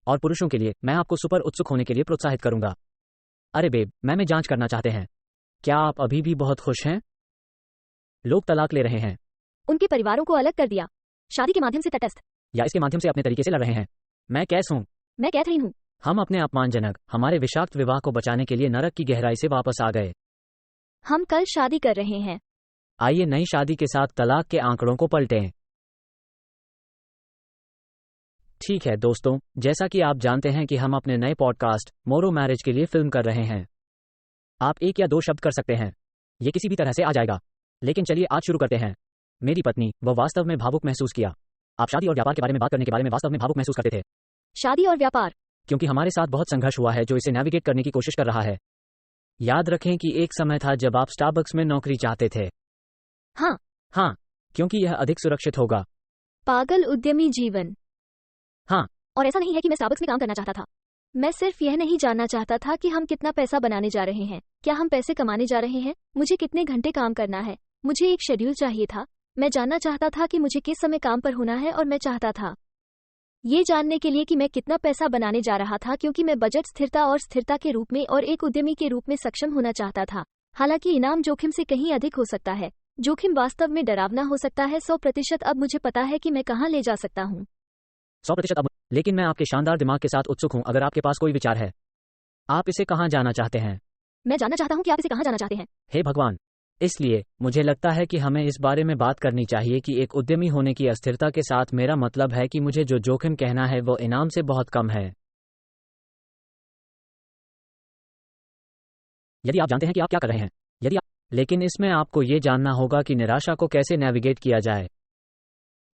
और पुरुषों के लिए मैं आपको सुपर उत्सुक होने के लिए प्रोत्साहित करूंगा। अरे बेब, मैं जांच करना चाहते हैं, क्या आप अभी भी बहुत खुश हैं? लोग तलाक ले रहे हैं। उनके परिवारों को अलग कर दिया, शादी के माध्यम से तटस्थ, या इसके माध्यम से अपने तरीके से लड़ रहे हैं। मैं कैस हूँ। मैं कैथरीन हूँ। हम अपने अपमानजनक, हमारे विषाक्त विवाह को बचाने के लिए नरक की गहराई से वापस आ गए। हम कल शादी कर रहे हैं। आइए नई शादी के साथ तलाक के आंकड़ों को पलटें। ठीक है दोस्तों, जैसा कि आप जानते हैं कि हम अपने नए पॉडकास्ट मोरो मैरिज के लिए फिल्म कर रहे हैं। आप 1 या 2 शब्द कर सकते हैं, ये किसी भी तरह से आ जाएगा। लेकिन चलिए आज शुरू करते हैं। मेरी पत्नी, वह वास्तव में भावुक महसूस किया। आप शादी और व्यापार के बारे में बात करने के बारे में वास्तव में भावुक महसूस करते थे। शादी और व्यापार, क्योंकि हमारे साथ बहुत संघर्ष हुआ है जो इसे नेविगेट करने की कोशिश कर रहा है। याद रखें कि एक समय था जब आप स्टारबक्स में नौकरी चाहते थे। हाँ, क्योंकि यह अधिक सुरक्षित होगा। पागल उद्यमी जीवन। हाँ। और ऐसा नहीं है कि मैं स्टारबक्स में काम करना चाहता था। मैं सिर्फ यह नहीं जानना चाहता था कि हम कितना पैसा बनाने जा रहे हैं, क्या हम पैसे कमाने जा रहे हैं, मुझे कितने घंटे काम करना है। मुझे एक शेड्यूल चाहिए था। मैं जानना चाहता था कि मुझे किस समय काम पर होना है, और मैं चाहता था ये जानने के लिए कि मैं कितना पैसा बनाने जा रहा था, क्योंकि मैं बजट स्थिरता और स्थिरता के रूप में और एक उद्यमी के रूप में सक्षम होना चाहता था। हालांकि इनाम जोखिम से कहीं अधिक हो सकता है। जोखिम वास्तव में डरावना हो सकता है। 100% अब मुझे पता है कि मैं कहां ले जा सकता हूं। 100% अब। लेकिन मैं आपके शानदार दिमाग के साथ उत्सुक हूं। अगर आपके पास कोई विचार है, आप इसे कहां जाना चाहते हैं? मैं जानना चाहता हूं कि आप इसे कहां जाना चाहते हैं। हे भगवान! इसलिए मुझे लगता है कि हमें इस बारे में बात करनी चाहिए कि एक उद्यमी होने की अस्थिरता के साथ मेरा मतलब है कि मुझे जो जोखिम कहना है वो इनाम से बहुत कम है। यदि आप जानते हैं कि आप क्या कर रहे हैं, लेकिन इसमें आपको ये जानना होगा कि निराशा को कैसे नेविगेट किया जाए।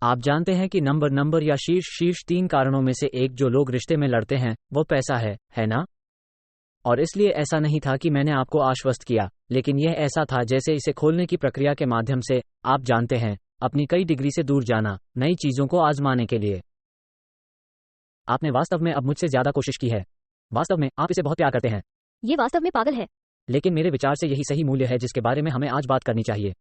आप जानते हैं कि नंबर या शीर्ष 3 कारणों में से एक जो लोग रिश्ते में लड़ते हैं वो पैसा है ना? और इसलिए ऐसा नहीं था कि मैंने आपको आश्वस्त किया, लेकिन यह ऐसा था जैसे इसे खोलने की प्रक्रिया के माध्यम से, आप जानते हैं, अपनी कई डिग्री से दूर जाना, नई चीजों को आजमाने के लिए। आपने वास्तव में अब मुझसे ज्यादा कोशिश की है। वास्तव में आप इसे बहुत प्यार करते हैं। ये वास्तव में पागल है। लेकिन मेरे विचार से यही सही मूल्य है जिसके बारे में हमें आज बात करनी चाहिए।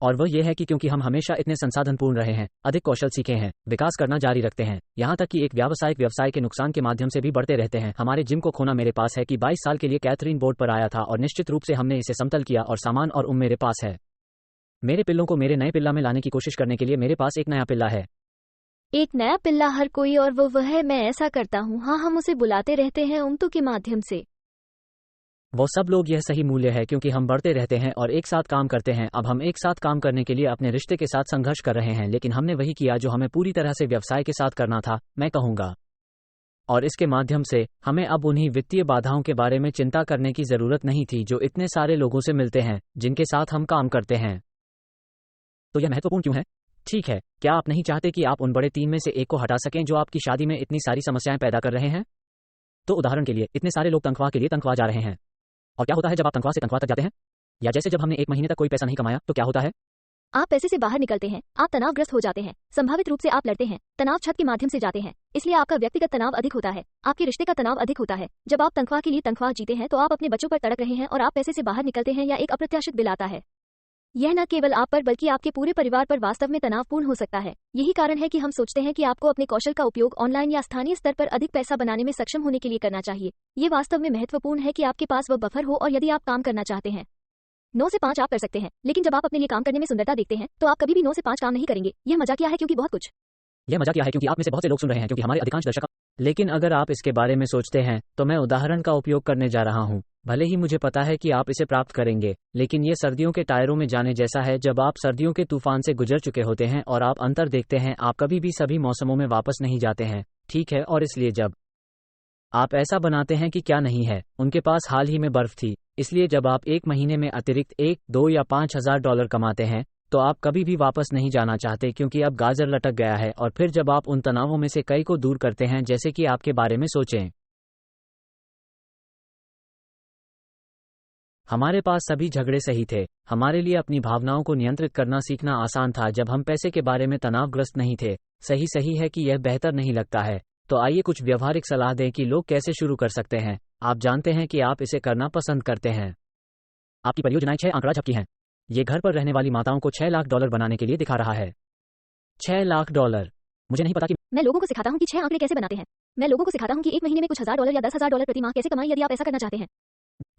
और वह यह है कि क्योंकि हम हमेशा इतने संसाधनपूर्ण रहे हैं, अधिक कौशल सीखे हैं, विकास करना जारी रखते हैं, यहाँ तक कि एक व्यावसायिक व्यवसाय के नुकसान के माध्यम से भी बढ़ते रहते हैं। हमारे जिम को खोना मेरे पास है कि 22 साल के लिए कैथरीन बोर्ड पर आया था और निश्चित रूप से हमने इसे समतल किया और सामान और मेरे पास है। मेरे पिल्लों को मेरे नए पिल्ला में लाने की कोशिश करने के लिए मेरे पास एक नया पिल्ला है। एक नया पिल्ला हर कोई, और वह है मैं ऐसा करता हूँ। हाँ, हम उसे बुलाते रहते हैं उम्तू के माध्यम से। वो सब लोग, यह सही मूल्य है क्योंकि हम बढ़ते रहते हैं और एक साथ काम करते हैं। अब हम एक साथ काम करने के लिए अपने रिश्ते के साथ संघर्ष कर रहे हैं, लेकिन हमने वही किया जो हमें पूरी तरह से व्यवसाय के साथ करना था, मैं कहूँगा। और इसके माध्यम से हमें अब उन्हीं वित्तीय बाधाओं के बारे में चिंता करने की जरूरत नहीं थी जो इतने सारे लोगों से मिलते हैं जिनके साथ हम काम करते हैं। तो यह महत्वपूर्ण क्यों है? ठीक है, क्या आप नहीं चाहते कि आप उन बड़े 3 में से एक को हटा सकें जो आपकी शादी में इतनी सारी समस्याएं पैदा कर रहे हैं? तो उदाहरण के लिए, इतने सारे लोग तनख्वाह के लिए तनख्वाह जा रहे हैं। और क्या होता है जब आप तनख्वाह से तनख्वाह तक जाते हैं? या जैसे जब हमने 1 महीने तक कोई पैसा नहीं कमाया तो क्या होता है? आप पैसे से बाहर निकलते हैं, आप तनावग्रस्त हो जाते हैं, संभावित रूप से आप लड़ते हैं, तनाव छत के माध्यम से जाते हैं, इसलिए आपका व्यक्तिगत तनाव अधिक होता है, आपके रिश्ते का तनाव अधिक होता है। जब आप तनख्वाह के लिए तनख्वाह जीते हैं तो आप अपने बच्चों पर तड़क रहे हैं और आप पैसे से बाहर निकलते हैं या एक अप्रत्याशित बिल आता है। यह न केवल आप पर बल्कि आपके पूरे परिवार पर वास्तव में तनावपूर्ण हो सकता है। यही कारण है कि हम सोचते हैं कि आपको अपने कौशल का उपयोग ऑनलाइन या स्थानीय स्तर पर अधिक पैसा बनाने में सक्षम होने के लिए करना चाहिए। ये वास्तव में महत्वपूर्ण है कि आपके पास वह बफर हो, और यदि आप काम करना चाहते हैं 9 से 5 आप कर सकते हैं, लेकिन जब आप अपने लिए काम करने में सुंदरता देखते हैं तो आप कभी भी 9 से 5 काम नहीं करेंगे। यह मजाकिया है क्योंकि बहुत कुछ यह मजाकिया है क्योंकि आप में से बहुत से लोग सुन रहे हैं, क्योंकि हमारे अधिकांश दर्शक। लेकिन अगर आप इसके बारे में सोचते हैं तो मैं उदाहरण का उपयोग करने जा रहा हूं। भले ही मुझे पता है कि आप इसे प्राप्त करेंगे, लेकिन ये सर्दियों के टायरों में जाने जैसा है। जब आप सर्दियों के तूफान से गुजर चुके होते हैं और आप अंतर देखते हैं, आप कभी भी सभी मौसमों में वापस नहीं जाते हैं, ठीक है? और इसलिए जब आप ऐसा बनाते हैं कि क्या नहीं है, उनके पास हाल ही में बर्फ थी, इसलिए जब आप 1 महीने में अतिरिक्त 1, 2 या $5,000 कमाते हैं तो आप कभी भी वापस नहीं जाना चाहते, क्योंकि अब गाजर लटक गया है। और फिर जब आप उन तनावों में से कई को दूर करते हैं, जैसे कि आपके बारे में सोचें, हमारे पास सभी झगड़े सही थे। हमारे लिए अपनी भावनाओं को नियंत्रित करना सीखना आसान था जब हम पैसे के बारे में तनावग्रस्त नहीं थे। सही है कि यह बेहतर नहीं लगता है। तो आइए कुछ व्यवहारिक सलाह दें कि लोग कैसे शुरू कर सकते हैं। आप जानते हैं कि आप इसे करना पसंद करते हैं। आपकी परियोजनाएं 6 आंकड़ा झपकी हैं। ये घर पर रहने वाली माताओं को $6 लाख बनाने के लिए दिखा रहा है। $6 लाख। मुझे नहीं पता कि मैं लोगों को सिखाता हूं कि 6 आंकड़े कैसे बनाते हैं। मैं लोगों को सिखाता हूँ कि एक महीने में कुछ $1000 या $10,000 प्रति माह कैसे कमाएं यदि आप ऐसा करना चाहते हैं।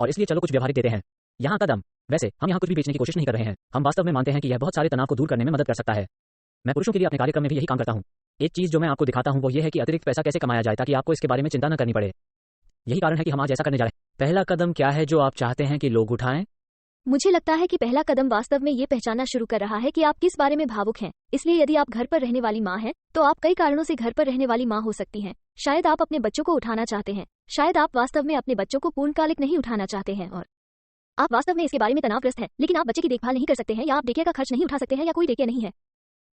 और इसलिए चलो कुछ व्यवहारिक देते हैं। यहाँ कदम। वैसे हम यहाँ कुछ भी बेचने की कोशिश नहीं कर रहे हैं, हम वास्तव में मानते हैं कि यह बहुत सारे तनाव को दूर करने में मदद कर सकता है। मैं पुरुषों के लिए अपने कार्यक्रम में भी यही काम करता हूँ। एक चीज जो मैं आपको दिखाता हूँ वो ये है कि अतिरिक्त पैसा कैसे कमाया जाए ताकि आपको इसके बारे में चिंता न करनी पड़े। यही कारण है कि हम आज ऐसा करने जा रहे हैं। पहला कदम क्या है जो आप चाहते हैं कि लोग उठाएं? मुझे लगता है कि पहला कदम वास्तव में ये पहचानना शुरू कर रहा है कि आप किस बारे में भावुक हैं। इसलिए यदि आप घर पर रहने वाली माँ हैं, तो आप कई कारणों से घर पर रहने वाली माँ हो सकती हैं। शायद आप अपने बच्चों को उठाना चाहते हैं, शायद आप वास्तव में अपने बच्चों को पूर्णकालिक नहीं उठाना चाहते हैं, और आप वास्तव में इसके बारे में तनावग्रस्त हैं, लेकिन आप बच्चे की देखभाल नहीं कर सकते हैं, या आप डे केयर का खर्च नहीं उठा सकते हैं, या कोई डे केयर नहीं है।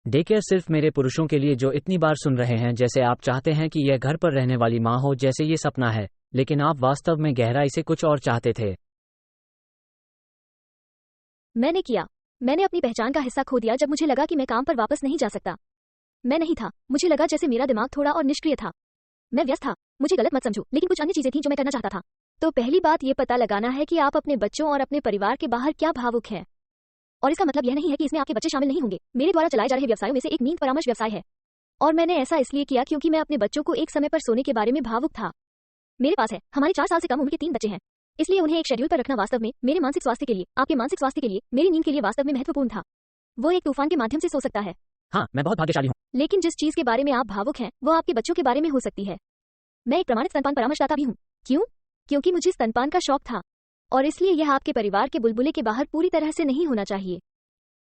डे केयर सिर्फ मेरे पुरुषों के लिए जो इतनी बार सुन रहे हैं जैसे आप चाहते हैं कि यह घर पर रहने वाली माँ हो, जैसे ये सपना है, लेकिन आप वास्तव में गहराई से कुछ और चाहते थे। मैंने अपनी पहचान का हिस्सा खो दिया जब मुझे लगा कि मैं काम पर वापस नहीं जा सकता। मैं नहीं था, मुझे लगा जैसे मेरा दिमाग थोड़ा और निष्क्रिय था। मैं व्यस्त था, मुझे गलत मत समझो, लेकिन कुछ अन्य चीजें थीं जो मैं करना चाहता था। तो पहली बात ये पता लगाना है कि आप अपने बच्चों और अपने परिवार के बाहर क्या भावुक हैं। और इसका मतलब यह नहीं है कि इसमें आपके बच्चे शामिल नहीं होंगे। मेरे द्वारा चलाए जा रहे व्यवसायों में से एक नींद परामर्श व्यवसाय है, और मैंने ऐसा इसलिए किया क्योंकि मैं अपने बच्चों को एक समय पर सोने के बारे में भावुक था। मेरे पास है, हमारे 4 साल से कम उम्र के 3 बच्चे हैं, इसलिए उन्हें एक शेड्यूल पर रखना वास्तव में मेरे मानसिक स्वास्थ्य के लिए, आपके मानसिक स्वास्थ्य के लिए, मेरी नींद के लिए वास्तव में महत्वपूर्ण था। वो एक तूफान के माध्यम से सो सकता है। हाँ, मैं बहुत भाग्यशाली हूँ। लेकिन जिस चीज के बारे में आप भावुक हैं वो आपके बच्चों के बारे में हो सकती है। मैं एक प्रमाणित स्तनपान परामर्शदाता भी हूँ। क्यों? क्योंकि मुझे स्तनपान का शौक था, और इसलिए यह आपके परिवार के बुलबुले के बाहर पूरी तरह से नहीं होना चाहिए।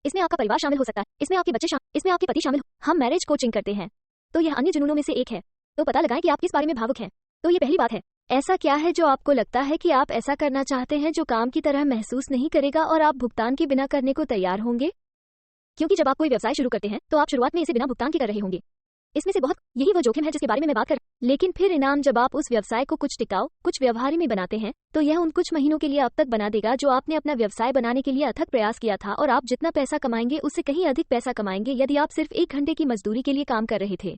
इसमें आपका परिवार शामिल हो सकता है, इसमें आपके बच्चे इसमें आपके पति शामिल। हम मैरिज कोचिंग करते हैं, तो यह अन्य जुनूनों में से एक है। तो पता लगाएं कि आप किस बारे में भावुक हैं। तो ये पहली बात है। ऐसा क्या है जो आपको लगता है कि आप ऐसा करना चाहते हैं जो काम की तरह महसूस नहीं करेगा और आप भुगतान के बिना करने को तैयार होंगे? क्योंकि जब आप कोई व्यवसाय शुरू करते हैं तो आप शुरुआत में इसे बिना भुगतान के कर रहे होंगे। इसमें से बहुत, यही वो जोखिम है जिसके बारे में मैं बात कर। लेकिन फिर इनाम, जब आप उस व्यवसाय को कुछ टिकाऊ, कुछ व्यवहार्य में बनाते हैं, तो यह उन कुछ महीनों के लिए अब तक बना देगा जो आपने अपना व्यवसाय बनाने के लिए अथक प्रयास किया था, और आप जितना पैसा कमाएंगे उससे कहीं अधिक पैसा कमाएंगे यदि आप सिर्फ 1 घंटे की मजदूरी के लिए काम कर रहे थे।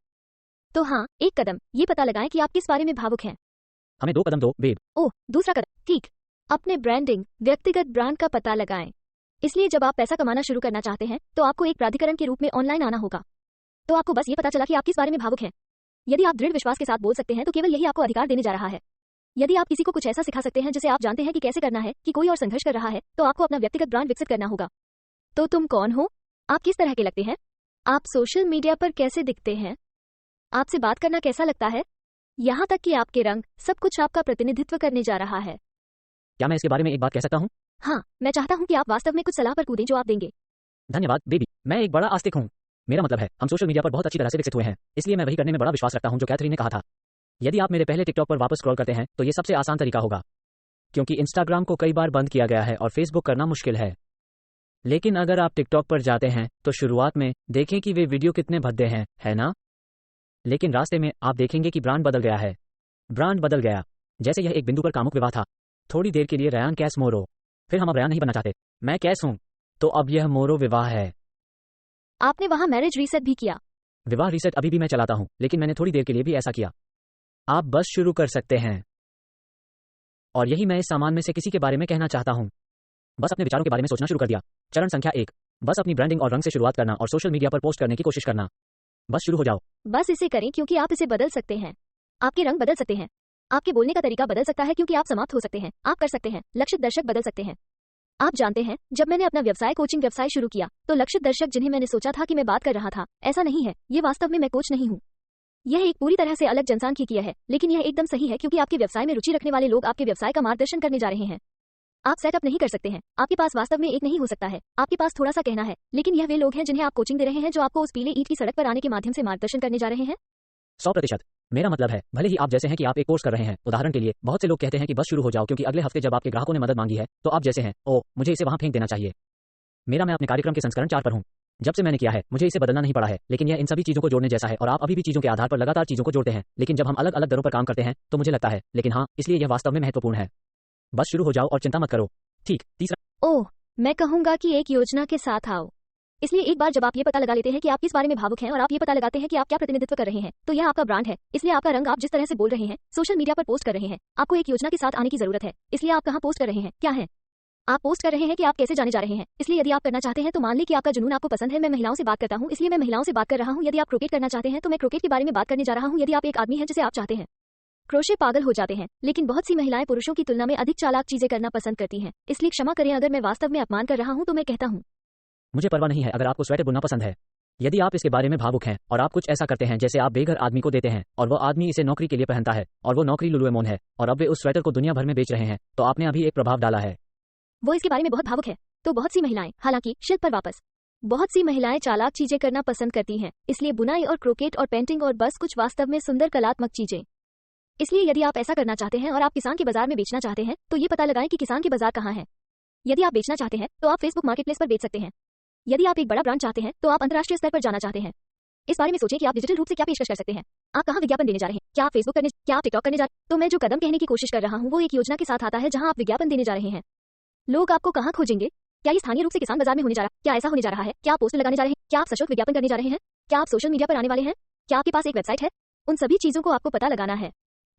तो हाँ, एक कदम, ये पता लगाएं कि आप किस बारे में भावुक हैं। हमें 2 कदम दो, बेब। ओह, दूसरा कदम, ठीक। अपने ब्रांडिंग, व्यक्तिगत ब्रांड का पता लगाएं। इसलिए जब आप पैसा कमाना शुरू करना चाहते हैं तो आपको एक प्राधिकरण के रूप में ऑनलाइन आना होगा। तो आपको बस ये पता चला कि आप किस बारे में भावुक हैं। यदि आप दृढ़ विश्वास के साथ बोल सकते हैं तो केवल यही आपको अधिकार देने जा रहा है। यदि आप किसी को कुछ ऐसा सिखा सकते हैं जिसे आप जानते हैं कि कैसे करना है, कि कोई और संघर्ष कर रहा है, तो आपको अपना व्यक्तिगत ब्रांड विकसित करना होगा। तो तुम कौन हो? आप किस तरह के लगते हैं? आप सोशल मीडिया पर कैसे दिखते हैं? आपसे बात करना कैसा लगता है? यहाँ तक कि आपके रंग, सब कुछ आपका प्रतिनिधित्व करने जा रहा है। क्या मैं इसके बारे में एक बात कह सकता हूँ? हाँ, मैं चाहता हूँ कि आप वास्तव में कुछ सलाह पर कूदें जो आप देंगे। धन्यवाद बेबी, मैं एक बड़ा आस्तिक हूँ। मेरा मतलब है, हम सोशल मीडिया पर बहुत अच्छी तरह से विकसित हुए हैं, इसलिए मैं वही करने में बड़ा विश्वास रखता हूँ जो कैथरीन ने कहा था। यदि आप मेरे पहले टिकटॉक पर वापस स्क्रॉल करते हैं तो ये सबसे आसान तरीका होगा, क्योंकि इंस्टाग्राम को कई बार बंद किया गया है और फेसबुक करना मुश्किल है। लेकिन अगर आप टिकटॉक पर जाते हैं तो शुरुआत में देखें कि वे वीडियो कितने भद्दे हैं, है ना? लेकिन रास्ते में आप देखेंगे कि ब्रांड बदल गया है। ब्रांड बदल गया, जैसे यह एक बिंदु पर कामुक विवाह था। थोड़ी देर के लिए रयान कैस मोरो, फिर हम अब रयान नहीं बनना चाहते, मैं कैस हूं, तो अब यह मोरो विवाह है। आपने वहां मैरिज रीसेट भी किया? विवाह रीसेट अभी भी मैं चलाता हूं, लेकिन मैंने थोड़ी देर के लिए भी ऐसा किया। आप बस शुरू कर सकते हैं, और यही मैं इस सामान में से किसी के बारे में कहना चाहता हूं। बस अपने विचारों के बारे में सोचना शुरू कर दिया। चरण संख्या 1, बस अपनी ब्रांडिंग और रंग से शुरुआत करना और सोशल मीडिया पर पोस्ट करने की कोशिश करना। बस शुरू हो जाओ। बस इसे करें क्योंकि आप इसे बदल सकते हैं। आपके रंग बदल सकते हैं, आपके बोलने का तरीका बदल सकता है क्योंकि आप समाप्त हो सकते हैं, आप कर सकते हैं, लक्षित दर्शक बदल सकते हैं। आप जानते हैं, जब मैंने अपना व्यवसाय कोचिंग व्यवसाय शुरू किया तो लक्षित दर्शक जिन्हें मैंने सोचा था कि मैं बात कर रहा था, ऐसा नहीं है, ये वास्तव में मैं कोच नहीं हूँ। यह एक पूरी तरह से अलग जनसांख्यिकीय है, लेकिन यह एकदम सही है क्योंकि आपके व्यवसाय में रुचि रखने वाले लोग आपके व्यवसाय का मार्गदर्शन करने जा रहे हैं। आप सेटअप नहीं कर सकते हैं, आपके पास वास्तव में एक नहीं हो सकता है, आपके पास थोड़ा सा कहना है, लेकिन यह वे लोग हैं जिन्हें आप कोचिंग दे रहे हैं जो आपको उस पीले ईंट की सड़क पर आने के माध्यम से मार्गदर्शन करने जा रहे हैं। 100%। मेरा मतलब है, भले ही आप जैसे हैं कि आप एक कोर्स कर रहे हैं, उदाहरण के लिए बहुत से लोग कहते हैं कि बस शुरू हो जाओ क्योंकि अगले हफ्ते जब आपके ग्राहकों ने मदद मांगी है तो आप जैसे हैं, ओह मुझे इसे वहां फेंक देना चाहिए। मैं अपने कार्यक्रम के संस्करण 4 पर हूं। जब से मैंने किया है मुझे इसे बदलना नहीं पड़ा है, लेकिन यह इन सभी चीजों को जोड़ने जैसा है और आप अभी भी चीजों के आधार पर लगातार चीजों को जोड़ते हैं, लेकिन जब हम अलग अलग दरों पर काम करते हैं तो मुझे लगता है, लेकिन हाँ, इसलिए यह वास्तव में महत्वपूर्ण है। बस शुरू हो जाओ और चिंता मत करो। ठीक। तीसरा, ओह, मैं कहूंगा कि एक योजना के साथ आओ। इसलिए एक बार जब आप ये पता लगा लेते हैं कि आप किस बारे में भावुक हैं और आप ये पता लगाते हैं कि आप क्या प्रतिनिधित्व कर रहे हैं, तो यह आपका ब्रांड है। इसलिए आपका रंग, आप जिस तरह से बोल रहे हैं, सोशल मीडिया पर पोस्ट कर रहे हैं, आपको एक योजना के साथ आने की जरूरत है। इसलिए आप कहां पोस्ट कर रहे हैं, क्या है? आप पोस्ट कर रहे हैं कि आप कैसे जाने जा रहे हैं, इसलिए यदि आप करना चाहते हैं तो मान लें कि आपका जुनून आपको पसंद है। मैं महिलाओं से बात करता हूं, इसलिए मैं महिलाओं से बात कर रहा हूं। यदि आप क्रोकेट करना चाहते हैं तो मैं क्रोकेट के बारे में बात करने जा रहा हूं। यदि आप एक आदमी हैं जिसे आप चाहते हैं क्रोशे, पागल हो जाते हैं। लेकिन बहुत सी महिलाएं पुरुषों की तुलना में अधिक चालाक चीजें करना पसंद करती हैं, इसलिए क्षमा करें अगर मैं वास्तव में अपमान कर रहा हूं तो मैं कहता हूं मुझे परवाह नहीं है अगर आपको स्वेटर बुनना पसंद है। यदि आप इसके बारे में भावुक हैं और आप कुछ ऐसा करते हैं जैसे आप बेघर आदमी को देते हैं और वो आदमी इसे नौकरी के लिए पहनता है और वो नौकरी लुलुएमोन है और अब वे उस स्वेटर को दुनिया भर में बेच रहे हैं, तो आपने अभी एक प्रभाव डाला है। वो इसके बारे में बहुत भावुक है। तो बहुत सी महिलाएं, हालांकि शिल्प पर वापस, बहुत सी महिलाएं चालाक चीजें करना पसंद करती हैं, इसलिए बुनाई और क्रोकेट और पेंटिंग और बस कुछ वास्तव में सुंदर कलात्मक चीजें। इसलिए यदि आप ऐसा करना चाहते हैं और आप किसान के बाजार में बेचना चाहते हैं तो ये पता लगाएं कि किसान के बाजार कहाँ है। यदि आप बेचना चाहते हैं तो आप फेसबुक मार्केटप्लेस पर बेच सकते हैं। यदि आप एक बड़ा ब्रांड चाहते हैं तो आप अंतर्राष्ट्रीय स्तर पर जाना चाहते हैं। इस बारे में सोचें कि आप डिजिटल रूप से क्या पेशकश कर सकते हैं। आप कहाँ विज्ञापन देने जा रहे हैं? क्या आप फेसबुक करने, क्या आप टिकटॉक करने जा रहे हैं? तो मैं जो कदम कहने की कोशिश कर रहा हूँ वो एक योजना के साथ आता है जहाँ आप विज्ञापन देने जा रहे हैं। लोग आपको कहाँ खोजेंगे? क्या ये स्थानीय रूप से किसान बाजार में होने जा रहा है? क्या ऐसा होने जा रहा है? क्या आप पोस्टर लगाने जा रहे हैं? क्या आप सशुल्क विज्ञापन करने जा रहे हैं? क्या आप सोशल मीडिया पर आने वाले हैं? क्या आपके पास एक वेबसाइट है? उन सभी चीजों को आपको पता लगाना है,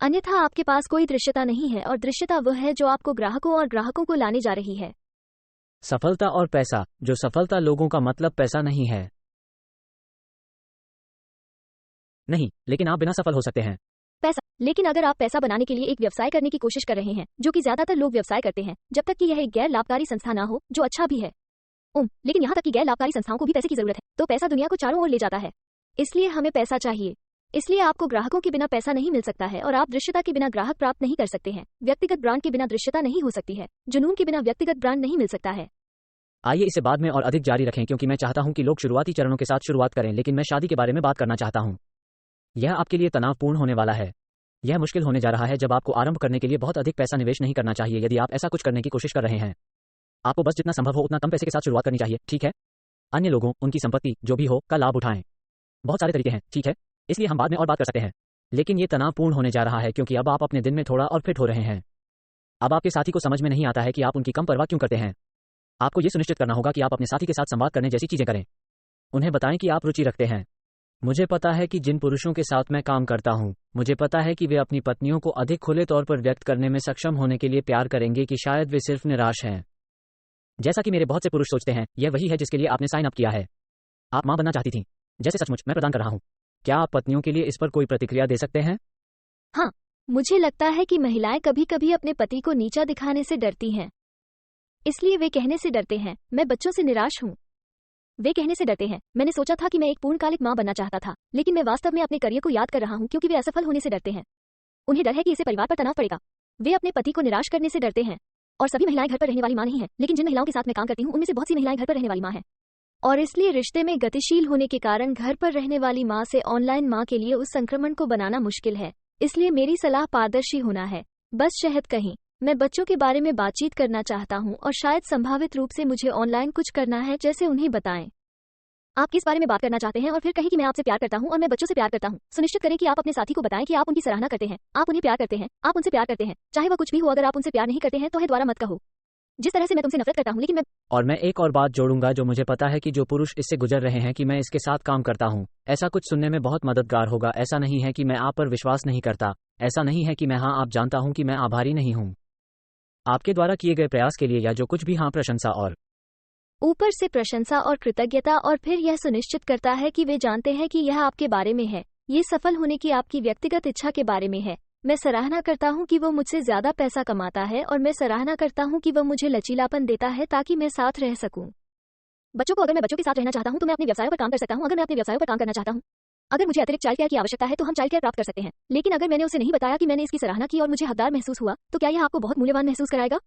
अन्यथा आपके पास कोई दृश्यता नहीं है और दृश्यता वह है जो आपको ग्राहकों और ग्राहकों को लाने जा रही है। सफलता और पैसा, जो सफलता लोगों का मतलब पैसा नहीं है। नहीं, लेकिन आप बिना सफल हो सकते हैं। पैसा, लेकिन अगर आप पैसा बनाने के लिए एक व्यवसाय करने की कोशिश कर रहे हैं, जो कि ज्यादातर लोग व्यवसाय करते हैं, जब तक कि यह एक गैर लाभकारी संस्था ना हो, जो अच्छा भी है। लेकिन यहाँ तक कि गैर लाभकारी संस्थाओं को भी पैसे की जरूरत है, तो पैसा दुनिया को चारों ओर ले जाता है। इसलिए हमें पैसा चाहिए। इसलिए आपको ग्राहकों के बिना पैसा नहीं मिल सकता है और आप दृश्यता के बिना ग्राहक प्राप्त नहीं कर सकते हैं। व्यक्तिगत ब्रांड के बिना दृश्यता नहीं हो सकती है। जुनून के बिना व्यक्तिगत ब्रांड नहीं मिल सकता है। आइए इसे बाद में और अधिक जारी रखें क्योंकि मैं चाहता हूं कि लोग शुरुआती चरणों के साथ शुरुआत करें, लेकिन मैं शादी के बारे में बात करना चाहता हूं। यह आपके लिए तनावपूर्ण होने वाला है। यह मुश्किल होने जा रहा है जब आपको आरंभ करने के लिए बहुत अधिक पैसा निवेश नहीं करना चाहिए। यदि आप ऐसा कुछ करने की कोशिश कर रहे हैं, आपको बस जितना संभव हो उतना कम पैसे के साथ शुरुआत करनी चाहिए, ठीक है? अन्य लोगों, उनकी संपत्ति जो भी हो, का लाभ उठाएं। बहुत सारे तरीके हैं, ठीक है? इसलिए हम बाद में और बात कर सकते हैं। लेकिन ये तनावपूर्ण होने जा रहा है क्योंकि अब आप अपने दिन में थोड़ा और फिट हो रहे हैं। अब आपके साथी को समझ में नहीं आता है कि आप उनकी कम परवाह क्यों करते हैं। आपको ये सुनिश्चित करना होगा कि आप अपने साथी के साथ संवाद करने जैसी चीजें करें। उन्हें बताएं कि आप रुचि रखते हैं। मुझे पता है कि जिन पुरुषों के साथ मैं काम करता हूं, मुझे पता है कि वे अपनी पत्नियों को अधिक खुले तौर पर व्यक्त करने में सक्षम होने के लिए प्यार करेंगे कि शायद वे सिर्फ निराश हैं। जैसा कि मेरे बहुत से पुरुष सोचते हैं, यह वही है जिसके लिए आपने साइन अप किया है। आप मां बनना चाहती थीं, जैसे सचमुच मैं प्रदान कर रहा हूं। क्या आप पत्नियों के लिए इस पर कोई प्रतिक्रिया दे सकते हैं? हाँ, मुझे लगता है कि महिलाएं कभी कभी अपने पति को नीचा दिखाने से डरती हैं। इसलिए वे कहने से डरते हैं, मैं बच्चों से निराश हूँ। वे कहने से डरते हैं, मैंने सोचा था कि मैं एक पूर्णकालिक मां बनना चाहता था, लेकिन मैं वास्तव में अपने करियर को याद कर रहा हूँ क्योंकि वे असफल होने से डरते हैं। उन्हें डर है कि इससे परिवार पर तनाव पड़ेगा। वे अपने पति को निराश करने से डरते हैं। और सभी महिलाएं घर पर रहने वाली मां नहीं है, लेकिन जिन महिलाओं के साथ मैं काम करती हूँ उनमें से बहुत सी महिलाएं घर पर रहने वाली मां हैं। और इसलिए रिश्ते में गतिशील होने के कारण घर पर रहने वाली मां से ऑनलाइन मां के लिए उस संक्रमण को बनाना मुश्किल है। इसलिए मेरी सलाह पारदर्शी होना है, बस शहद कहीं। मैं बच्चों के बारे में बातचीत करना चाहता हूं और शायद संभावित रूप से मुझे ऑनलाइन कुछ करना है, जैसे उन्हें बताएं आप किस बारे में बात करना चाहते हैं और फिर कहें कि मैं आपसे प्यार करता हूं और मैं बच्चों से प्यार करता हूं। सुनिश्चित करें कि आप अपने साथी को बताएं कि आप उनकी सराहना करते हैं, आप उन्हें प्यार करते हैं, आप उनसे प्यार करते हैं, चाहे वह कुछ भी हो। अगर आप उनसे प्यार नहीं करते हैं तो है द्वारा मत कहो जिस तरह से मैं तुमसे नफरत करता हूं, लेकिन मैं एक और बात जोड़ूंगा जो मुझे पता है कि जो पुरुष इससे गुजर रहे हैं कि मैं इसके साथ काम करता हूं। ऐसा कुछ सुनने में बहुत मददगार होगा। ऐसा नहीं है कि मैं आप पर विश्वास नहीं करता, ऐसा नहीं है कि मैं हाँ आप जानता हूं कि मैं आभारी नहीं हूं आपके द्वारा किए गए प्रयास के लिए या जो कुछ भी। हाँ, प्रशंसा और ऊपर से प्रशंसा और कृतज्ञता, और फिर यह सुनिश्चित करता है कि वे जानते हैं कि यह आपके बारे में है। ये सफल होने की आपकी व्यक्तिगत इच्छा के बारे में है। मैं सराहना करता हूं कि वो मुझसे ज्यादा पैसा कमाता है और मैं सराहना करता हूं कि वह मुझे लचीलापन देता है ताकि मैं साथ रह सकूं। बच्चों को, अगर मैं बच्चों के साथ रहना चाहता हूं तो मैं अपने व्यवसायों पर काम कर सकता हूं। अगर मैं अपने व्यवसायों पर काम करना चाहता हूं, अगर मुझे अतिरिक्त चाइल्ड केयर की आवश्यकता है तो हम चाइल्ड केयर प्राप्त कर सकते हैं। लेकिन अगर मैंने उसे नहीं बताया कि मैंने इसकी सराहना की और मुझे हकदार महसूस हुआ, तो क्या यह आपको बहुत मूल्यवान महसूस कराएगा?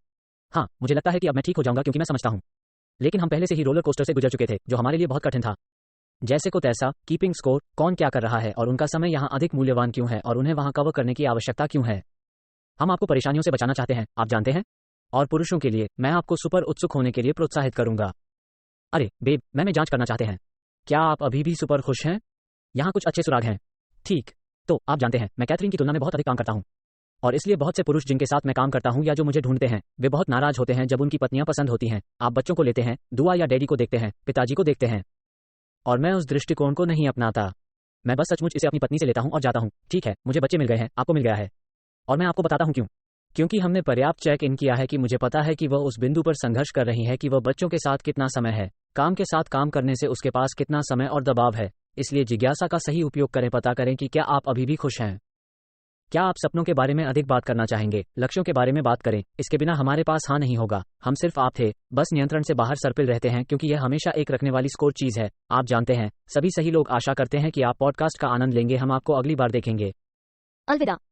हाँ, मुझे लगता है कि अब मैं ठीक हो जाऊंगा क्योंकि मैं समझता हूं। लेकिन हम पहले से ही रोलर कोस्टर से गुजर चुके थे जो हमारे लिए बहुत कठिन था। जैसे को तैसा, कीपिंग स्कोर, कौन क्या कर रहा है और उनका समय यहाँ अधिक मूल्यवान क्यों है और उन्हें वहां कवर करने की आवश्यकता क्यों है। हम आपको परेशानियों से बचाना चाहते हैं, आप जानते हैं। और पुरुषों के लिए मैं आपको सुपर उत्सुक होने के लिए प्रोत्साहित करूंगा। अरे बेब, मैं जांच करना चाहते हैं, क्या आप अभी भी सुपर खुश हैं? यहाँ कुछ अच्छे सुराग हैं, ठीक? तो आप जानते हैं मैं कैथरीन की तुलना में बहुत अधिक काम करता हूँ और इसलिए बहुत से पुरुष जिनके साथ मैं काम करता हूं या जो मुझे ढूंढते हैं, वे बहुत नाराज होते हैं जब उनकी पत्नियां पसंद होती हैं। आप बच्चों को लेते हैं, दुआ या डैडी को देखते हैं, पिताजी को देखते हैं, और मैं उस दृष्टिकोण को नहीं अपनाता। मैं बस सचमुच इसे अपनी पत्नी से लेता हूं और जाता हूं, ठीक है, मुझे बच्चे मिल गए हैं, आपको मिल गया है, और मैं आपको बताता हूं क्यों। क्योंकि हमने पर्याप्त चेक इन किया है कि मुझे पता है कि वह उस बिंदु पर संघर्ष कर रही है कि वह बच्चों के साथ कितना समय है, काम के साथ काम करने से उसके पास कितना समय और दबाव है। इसलिए जिज्ञासा का सही उपयोग करें, पता करें कि क्या आप अभी भी खुश हैं। क्या आप सपनों के बारे में अधिक बात करना चाहेंगे? लक्ष्यों के बारे में बात करें। इसके बिना हमारे पास हाँ नहीं होगा। हम सिर्फ आप थे, बस नियंत्रण से बाहर सर्पिल रहते हैं, क्योंकि यह हमेशा एक रखने वाली स्कोर चीज है। आप जानते हैं, सभी सही लोग आशा करते हैं कि आप पॉडकास्ट का आनंद लेंगे। हम आपको अगली बार देखेंगे। अलविदा।